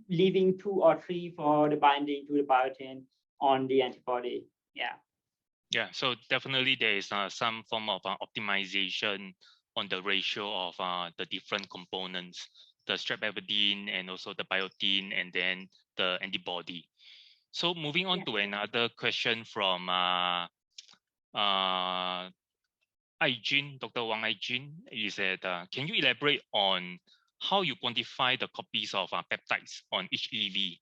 leaving 2 or 3 for the binding to the biotin on the antibody. Yeah. Yeah, so definitely there is some form of optimization on the ratio of the different components, the strep-avidin and also the biotin and then the antibody. So moving on to another question from Dr. Wang Aijin, is that can you elaborate on how you quantify the copies of peptides on each EV,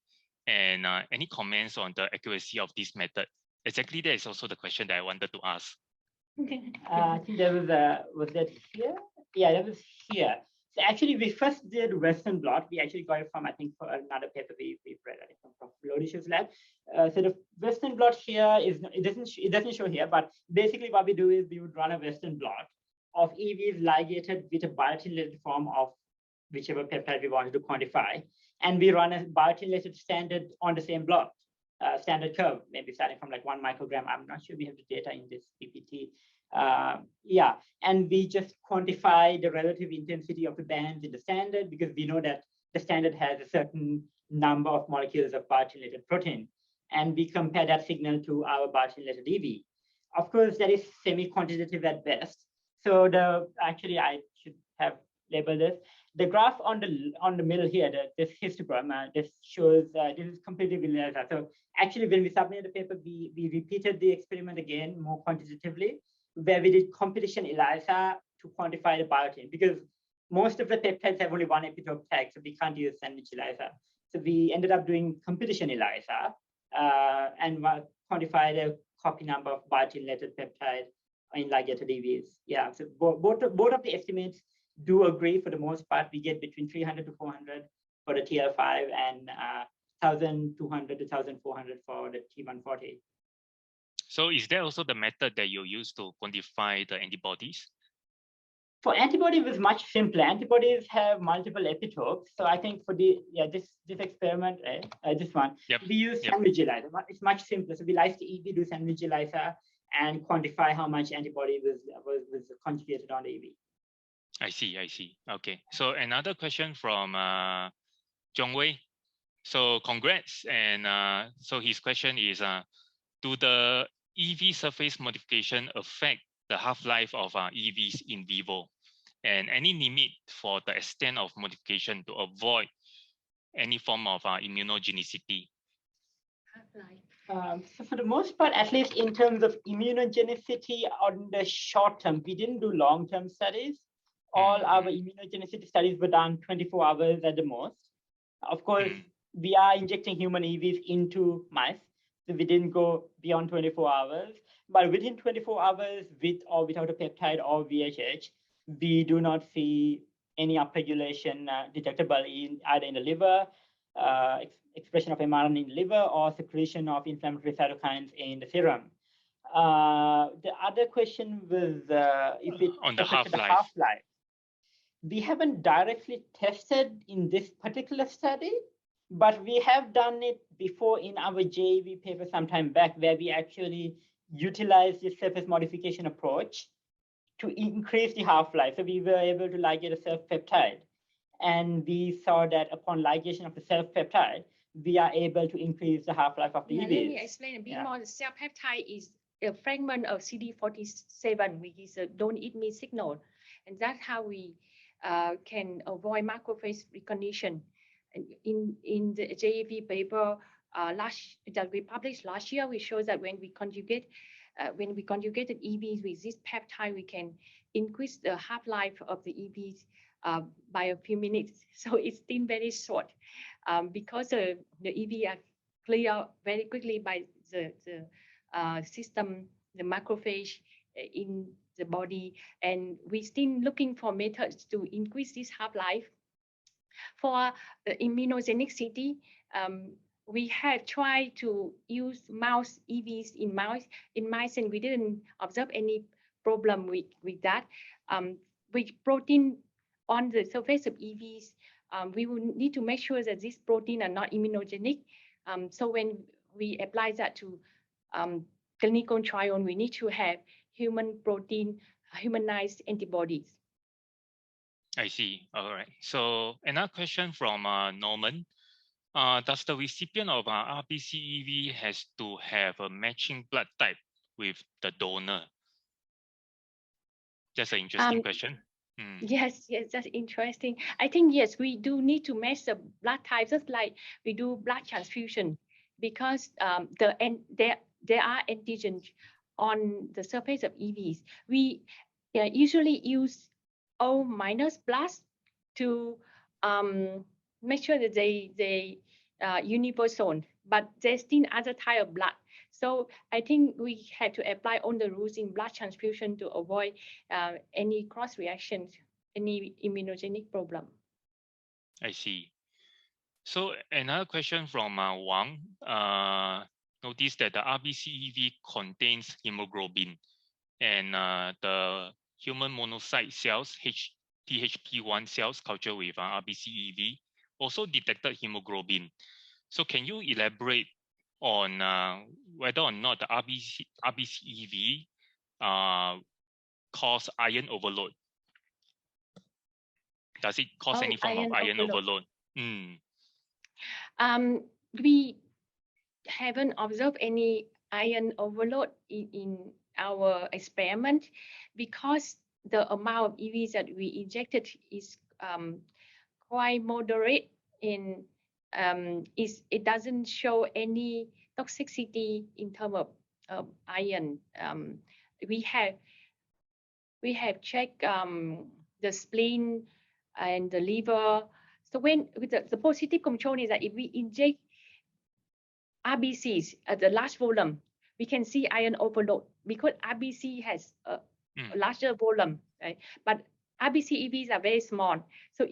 and any comments on the accuracy of this method? Exactly, that is also the question that I wanted to ask. I think there was that here? Yeah, that was here. So actually, we first did Western blot. We actually got it from, I think, for another paper we've read, I think, from Lodish's lab. So the Western blot here it doesn't show here, but basically what we do is we would run a Western blot of EVs ligated with a biotin-related form of whichever peptide we wanted to quantify, and we run a biotin-related standard on the same blot. Standard curve, maybe starting from like 1 microgram. I'm not sure we have the data in this PPT. Yeah, and we just quantify the relative intensity of the bands in the standard because we know that the standard has a certain number of molecules of biotin-related protein, and we compare that signal to our biotin-related EV. Of course, that is semi-quantitative at best. So actually, I should have labeled this. The graph on the middle here, this histogram, this shows this is completely linear. So actually, when we submitted the paper, we repeated the experiment again more quantitatively, where we did competition ELISA to quantify the biotin, because most of the peptides have only one epitope tag, so we can't use sandwich ELISA. So we ended up doing competition ELISA and quantify the copy number of biotin-related peptide in ligated EVs. Yeah, so both of the estimates do agree for the most part. We get between 300 to 400 for the TL5 and 1,200 to 1,400 for the T140. So is there also the method that you use to quantify the antibodies? For antibodies, it was much simpler. Antibodies have multiple epitopes. So I think for this experiment, this one, we use sandwich ELISA. It's much simpler. So we like the EV, do sandwich ELISA, and quantify how much antibody was conjugated on the EV. I see. Okay. So another question from Zhong Wei. So congrats. And so his question is, do the EV surface modification affect the half-life of EVs in vivo? And any limit for the extent of modification to avoid any form of immunogenicity? So for the most part, at least in terms of immunogenicity on the short term, we didn't do long-term studies. All our immunogenicity studies were done 24 hours at the most. Of course, we are injecting human EVs into mice, so we didn't go beyond 24 hours. But within 24 hours, with or without a peptide or VHH, we do not see any upregulation detectable either in the liver, expression of mRNA in the liver, or secretion of inflammatory cytokines in the serum. The other question was if it on the half-life. We haven't directly tested in this particular study, but we have done it before in our JV paper some time back, where we actually utilized the surface modification approach to increase the half-life. So we were able to ligate a self-peptide, and we saw that upon ligation of the self-peptide, we are able to increase the half-life of the EVs. Let me explain a bit more. The self-peptide is a fragment of CD47, which is a don't eat me signal. And that's how we can avoid macrophage recognition. In the JAV paper that we published last year, we showed that when we conjugated EVs with this peptide, we can increase the half-life of the EVs by a few minutes. So it's still very short because the EV are cleared very quickly by the system, the macrophage in the body, and we're still looking for methods to increase this half-life. For the immunogenicity, we have tried to use mouse EVs in mice, and we didn't observe any problem with that. With protein on the surface of EVs, we will need to make sure that these proteins are not immunogenic. So when we apply that to clinical trial, we need to have human protein, humanized antibodies. I see. All right. So another question from Norman. Does the recipient of RBC-EV has to have a matching blood type with the donor? That's an interesting question. Yes, that's interesting. I think, yes, we do need to match the blood types, just like we do blood transfusion, because there are antigens on the surface of EVs. We usually use O- plus to make sure that they universal, but there's still other type of blood. So I think we had to apply all the rules in blood transfusion to avoid any cross reactions, any immunogenic problem. I see. So another question from Wang. Notice that the RBCEV contains hemoglobin, and the human monocyte cells, THP1 cells cultured with RBCEV, also detected hemoglobin. So can you elaborate on whether or not the RBCEV cause iron overload? Does it cause any form of iron overload? We haven't observed any iron overload in our experiment because the amount of EVs that we injected is quite moderate in it doesn't show any toxicity in terms of iron. We have checked the spleen and the liver. So when with the positive control is that if we inject RBCs at the large volume, we can see iron overload because RBC has a larger volume, right? But RBC EVs are very small. So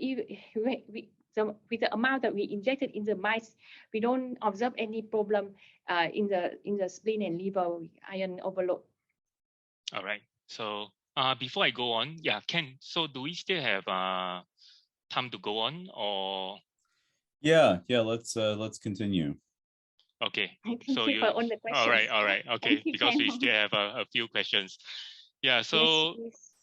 with the amount that we injected in the mice, we don't observe any problem in the spleen and liver with iron overload. All right. So before I go on, yeah, Ken. So do we still have time to go on, or? Yeah. Let's continue. Okay. Thank so you for all the questions. all right. Okay, you, because Ken. we still have a few questions. Yeah. So yes.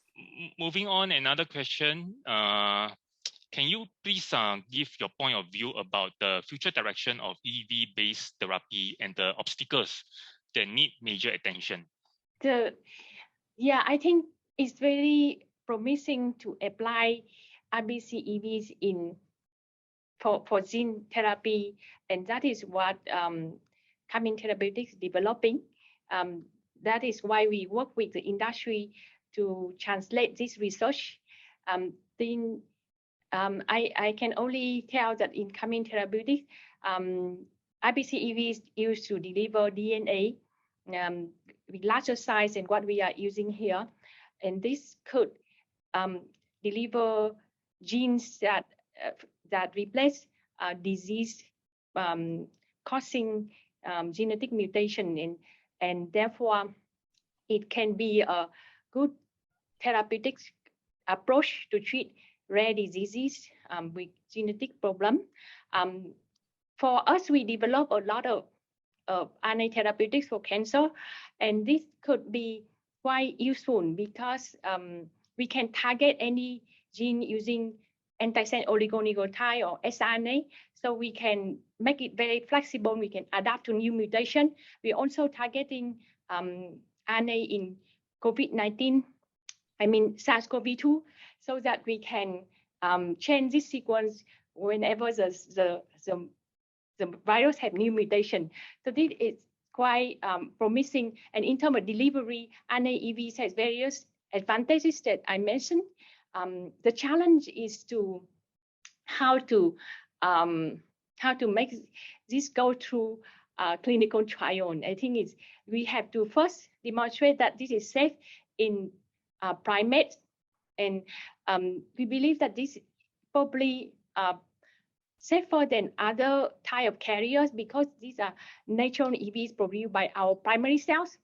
Moving on, another question. Can you please give your point of view about the future direction of EV-based therapy and the obstacles that need major attention? I think it's very promising to apply RBC EVs for gene therapy, and that is what Kamin Therapeutics is developing. That is why we work with the industry to translate this research. I can only tell that in Kamin Therapeutics, RBC EV is used to deliver DNA with larger size than what we are using here. And this could deliver genes that replace disease causing genetic mutation, and therefore it can be a good therapeutic approach to treat rare diseases with genetic problem. For us, we develop a lot of RNA therapeutics for cancer, and this could be quite useful because we can target any gene using antisense oligonucleotide or siRNA, so we can make it very flexible. We can adapt to new mutation. We're also targeting RNA in COVID-19, SARS-CoV-2, so that we can change this sequence whenever the virus have new mutation. So this is quite promising. And in terms of delivery, RNA EVs has various advantages that I mentioned. The challenge is how to make this go through clinical trial. I think we have to first demonstrate that this is safe in primates, and we believe that this probably safer than other type of carriers because these are natural EVs produced by our primary cells.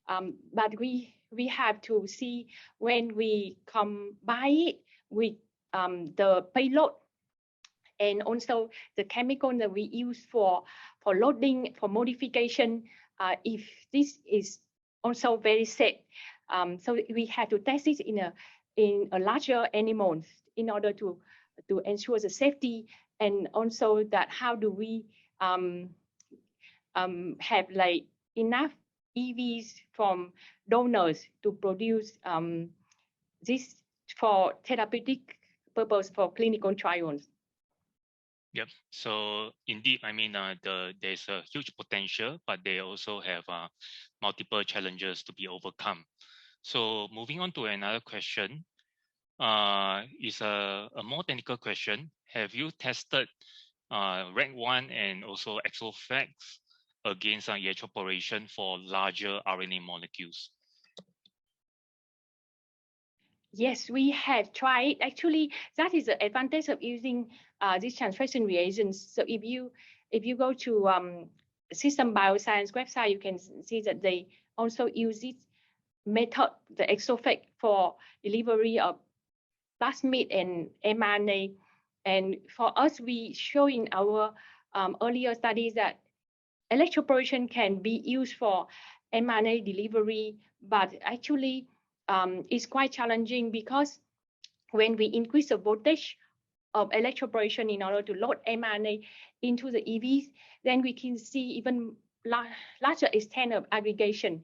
But we have to see when we combine it with the payload and also the chemical that we use for loading, for modification, if this is also very safe. So we have to test this in a larger animals in order to ensure the safety, and also that how do we have like enough EVs from donors to produce this for therapeutic purpose for clinical trials. Yep. So indeed, there's a huge potential, but they also have multiple challenges to be overcome. So moving on to another question, is a more technical question. Have you tested REC1 and also EXOFACTS against electroporation for larger RNA molecules? Yes, we have tried. Actually, that is the advantage of using these transfection reagents. So if you go to System Bioscience website, you can see that they also use this method, the exophage, for delivery of plasmid and mRNA. And for us, we show in our earlier studies that electroporation can be used for mRNA delivery, but actually it's quite challenging because when we increase the voltage of electroporation in order to load mRNA into the EVs, then we can see even larger extent of aggregation.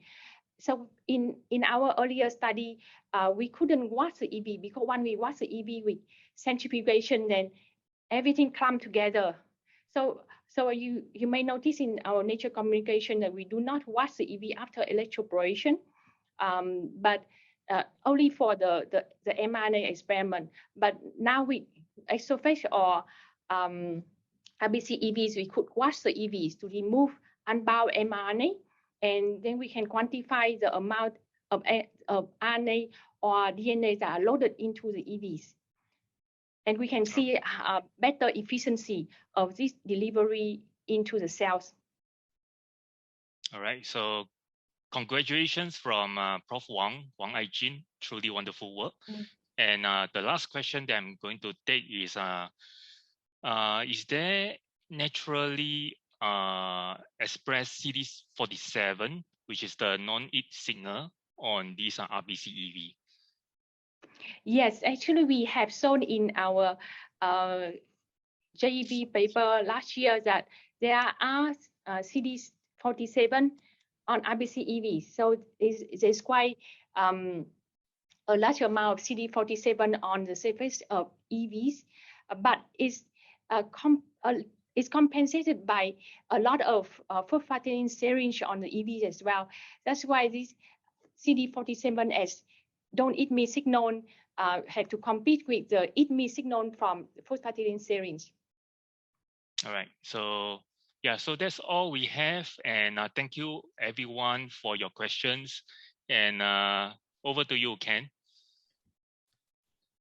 So in our earlier study, we couldn't watch the EV because when we watch the EV with centrifugation, then everything clumped together. So you may notice in our Nature communication that we do not watch the EV after electroporation, but only for the mRNA experiment. But now with exophage or RBC EVs, we could watch the EVs to remove unbound mRNA, and then we can quantify the amount of RNA or DNA that are loaded into the EVs. And we can see better efficiency of this delivery into the cells. All right, so congratulations from Prof. Wang Aijin, truly wonderful work. And the last question that I'm going to take is there naturally expressed CD47, which is the non-eat signal on these RBC-EV? Yes, actually we have shown in our JEV paper last year that there are CD47 on RBC-EV. So there's quite a large amount of CD47 on the surface of EVs, but it's compensated by a lot of phosphatidyl serine on the EVs as well. That's why this CD47 as don't eat me signal had to compete with the eat me signal from phosphatidyl serine. All right, so yeah, so that's all we have, and thank you everyone for your questions, and over to you, Ken.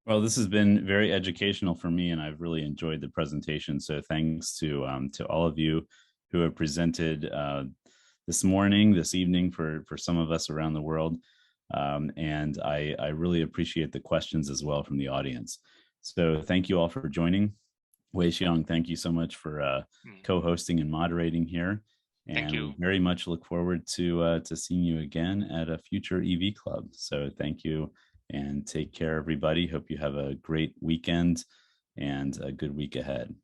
Well, this has been very educational for me, and I've really enjoyed the presentation. So thanks to all of you who have presented this morning, this evening for some of us around the world. And I really appreciate the questions as well from the audience. So thank you all for joining. Wei Seong, thank you so much for co-hosting and moderating here. And thank you. We very much look forward to seeing you again at a future EVClub. So thank you and take care, everybody. Hope you have a great weekend and a good week ahead.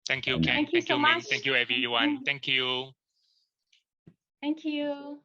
Thank you, Ken. Thank you so much. Minh. Thank you, everyone. Thank you. Thank you.